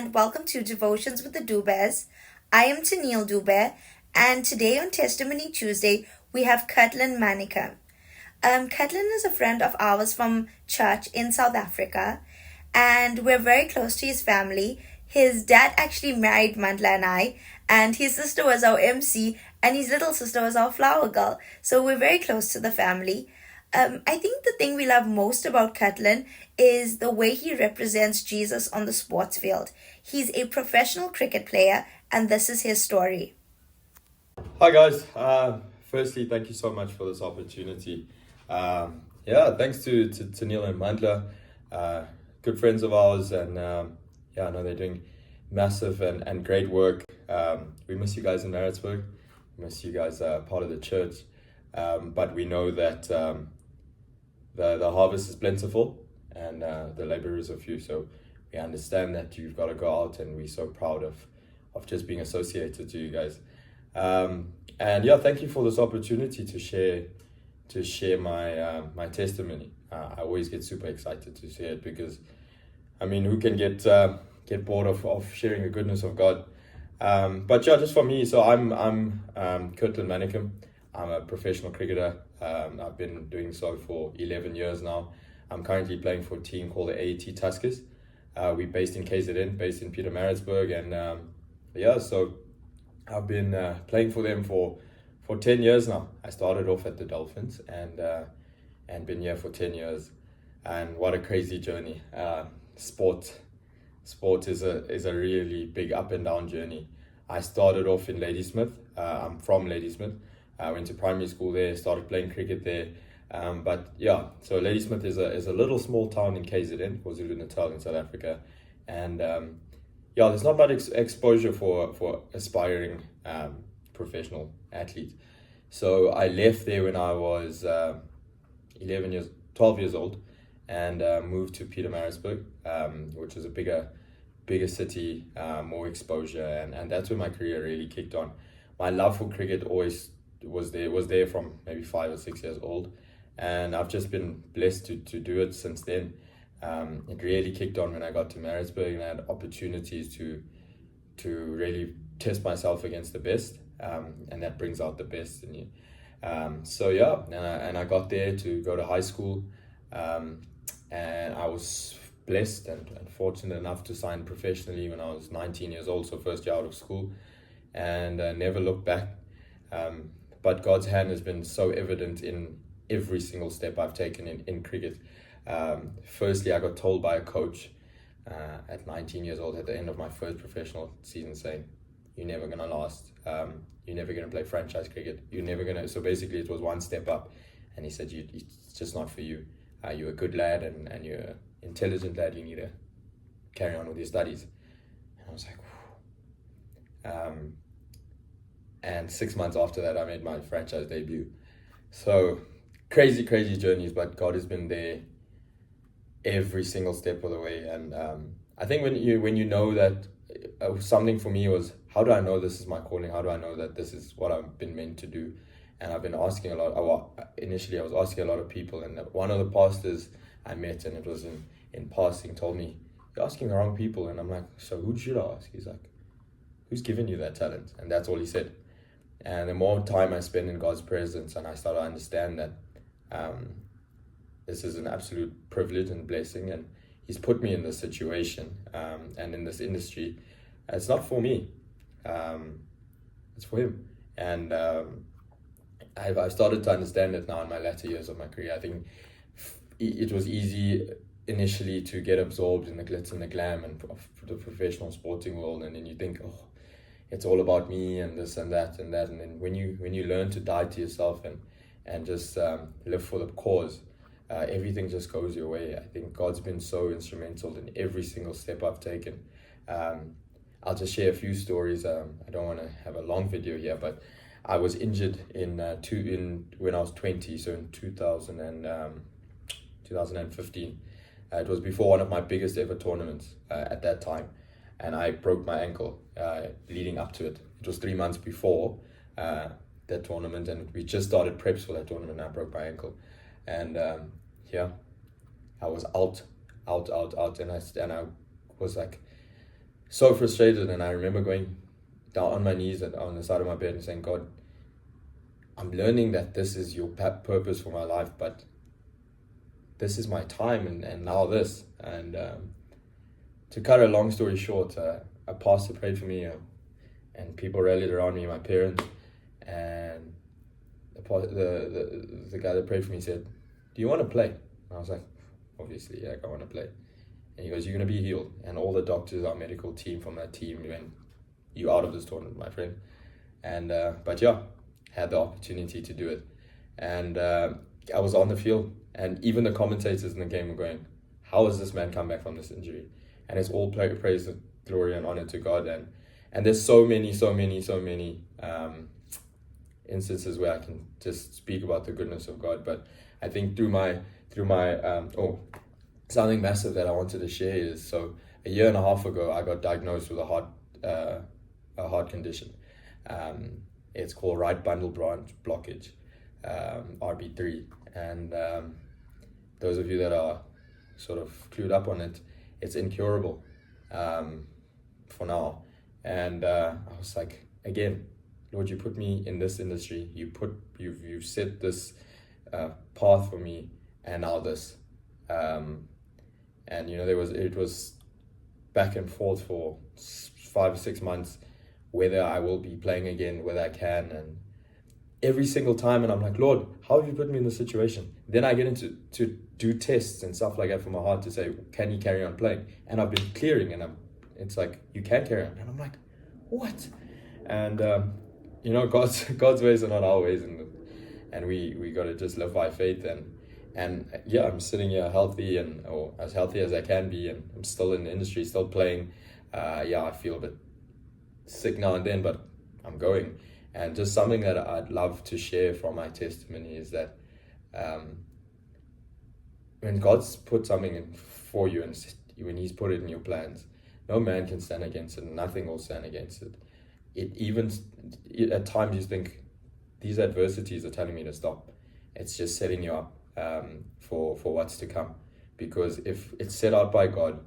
and welcome to Devotions with the Dubes. I am Tennille Dube, and today on Testimony Tuesday, we have Kurtlyn Mannikam. Kurtlyn is a friend of ours from church in South Africa, and we're very close to his family. His dad actually married Mandla and I, and his sister was our MC, and his little sister was our flower girl. So we're very close to the family. I think the thing we love most about Kurtlyn is the way he represents Jesus on the sports field. He's a professional cricket player, and this is his story. Hi guys. Firstly, thank you so much for this opportunity. Thanks to Tennille and Mandla, good friends of ours, and I know they're doing massive and great work. We miss you guys in Maritzburg. We miss you guys part of the church, but we know that the harvest is plentiful and the laborers are few. So we understand that you've got to go out, and we're so proud of just being associated to you guys. Thank you for this opportunity to share my testimony. I always get super excited to share it because, I mean, who can get bored of sharing the goodness of God? Just for me, so I'm Kurtlyn Mannikam. I'm a professional cricketer. I've been doing so for 11 years now. I'm currently playing for a team called the AET Tuskers. We're based in KZN, based in Pietermaritzburg, and so I've been playing for them for 10 years now. I started off at the Dolphins and been here for 10 years. And what a crazy journey. Sport is a really big up and down journey. I started off in Ladysmith. I'm from Ladysmith. I went to primary school there, started playing cricket there. So Ladysmith is a little small town in KZN, KwaZulu-Natal in South Africa. And there's not much exposure for aspiring professional athletes. So I left there when I was 12 years old, and moved to Pietermaritzburg, which is a bigger city, more exposure, and that's when my career really kicked on. My love for cricket always was there from maybe 5 or 6 years old, and I've just been blessed to do it since then. It really kicked on when I got to Maritzburg, and I had opportunities to really test myself against the best, and that brings out the best in you. And I got there to go to high school, and I was blessed and fortunate enough to sign professionally when I was 19 years old, so first year out of school, and never looked back. But God's hand has been so evident in every single step I've taken in cricket. Firstly, I got told by a coach at 19 years old at the end of my first professional season saying, "You're never going to last. You're never going to play franchise cricket. You're never going to..." So basically it was one step up. And he said, "It's just not for you. You're a good lad and you're an intelligent lad. You need to carry on with your studies." And I was like, whew. And 6 months after that, I made my franchise debut. So crazy journeys, but God has been there every single step of the way. And I think when you know that, something for me was, how do I know this is my calling? How do I know that this is what I've been meant to do? And I've been asking a lot. Initially, I was asking a lot of people, and one of the pastors I met, and it was in passing, told me, "You're asking the wrong people." And I'm like, "So who should I ask?" He's like, "Who's given you that talent?" And that's all he said. And the more time I spend in God's presence, and I start to understand that this is an absolute privilege and blessing, and He's put me in this situation and in this industry. It's not for me, it's for Him. And I've started to understand it now in my latter years of my career. I think it was easy initially to get absorbed in the glitz and the glam of the professional sporting world, and then you think, "Oh, it's all about me and this and that and that." And then when you learn to die to yourself and just live for the cause, everything just goes your way. I think God's been so instrumental in every single step I've taken. I'll just share a few stories. I don't want to have a long video here, but I was injured when I was 20, so in 2015. It was before one of my biggest ever tournaments at that time, and I broke my ankle leading up to it. It was 3 months before that tournament, and we just started preps for that tournament, and I broke my ankle. And I was out, and I was like so frustrated, and I remember going down on my knees on the side of my bed and saying, God, I'm learning that this is your purpose for my life, but this is my time, and now this. And to cut a long story short, a pastor prayed for me, and people rallied around me, my parents, and the guy that prayed for me said, do you want to play? And I was like, obviously, yeah, I want to play. And he goes, you're going to be healed. And all the doctors, our medical team from that team went, you out of this tournament, my friend. And but yeah, had the opportunity to do it. And I was on the field, and even the commentators in the game were going, how has this man come back from this injury? And it's all praise, glory, and honor to God. And there's so many instances where I can just speak about the goodness of God. But I think through my something massive that I wanted to share is, so a year and a half ago I got diagnosed with a heart condition. It's called right bundle branch blockage, RB3. And those of you that are sort of clued up on it, it's incurable for now. And I was like, again, Lord, you put me in this industry. You've set this path for me, and now this. And it was back and forth for 5 or 6 months, whether I will be playing again, whether I can, and every single time, and I'm like, Lord, how have you put me in this situation? Then I get into to do tests and stuff like that for my heart to say, can you carry on playing? And I've been clearing, and it's like, you can carry on. And I'm like, what? And God's ways are not our ways, and we got to just live by faith. And yeah, I'm sitting here healthy, or as healthy as I can be, and I'm still in the industry, still playing. I feel a bit sick now and then, but I'm going. And just something that I'd love to share from my testimony is that when God's put something in for you, and when He's put it in your plans, no man can stand against it. Nothing will stand against it. At times you think, these adversities are telling me to stop. It's just setting you up for what's to come. Because if it's set out by God,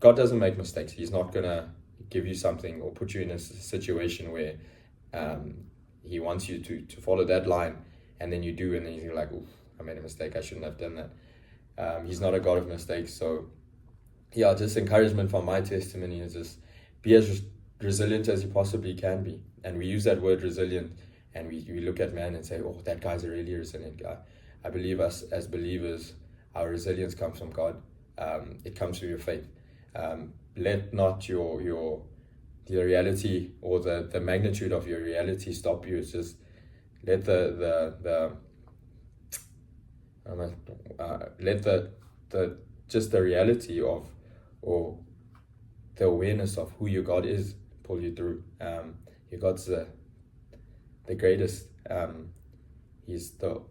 God doesn't make mistakes. He's not gonna give you something or put you in a situation where He wants you to follow that line, and then you do, and then you're like, oof, I made a mistake, I shouldn't have done that. He's not a God of mistakes. So yeah, just encouragement from my testimony is just be as resilient as you possibly can be. And we use that word resilient, and we look at man and say, oh, that guy's a really resilient guy. I believe us as believers, our resilience comes from God. It comes through your faith. Let not the reality or the magnitude of your reality stop you. It's just let the reality of, or the awareness of who your God is pull you through. Your God's the greatest. He's the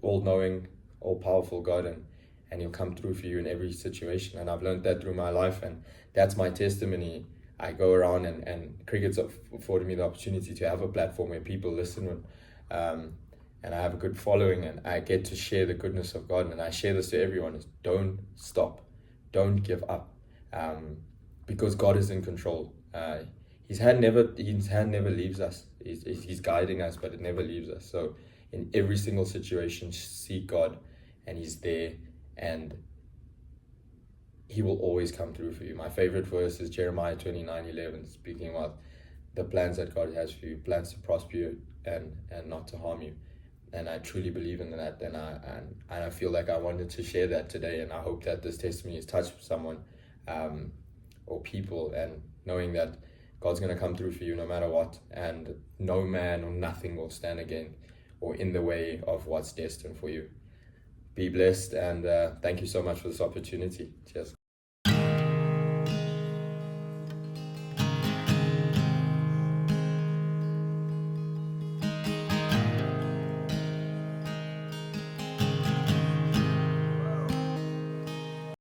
all-knowing, all-powerful God, and He'll come through for you in every situation. And I've learned that through my life, and that's my testimony. I go around, and cricket's afforded me the opportunity to have a platform where people listen, and I have a good following, and I get to share the goodness of God. And I share this to everyone: is don't stop, don't give up, because God is in control. His hand never leaves us. He's guiding us, but it never leaves us. So in every single situation, seek God, and He's there, and He will always come through for you. My favorite verse is Jeremiah 29:11, speaking about the plans that God has for you, plans to prosper you and not to harm you. And I truly believe in that, and I feel like I wanted to share that today, and I hope that this testimony has touched someone or people, and knowing that God's going to come through for you no matter what, and no man or nothing will stand again or in the way of what's destined for you. Be blessed, and thank you so much for this opportunity. Cheers.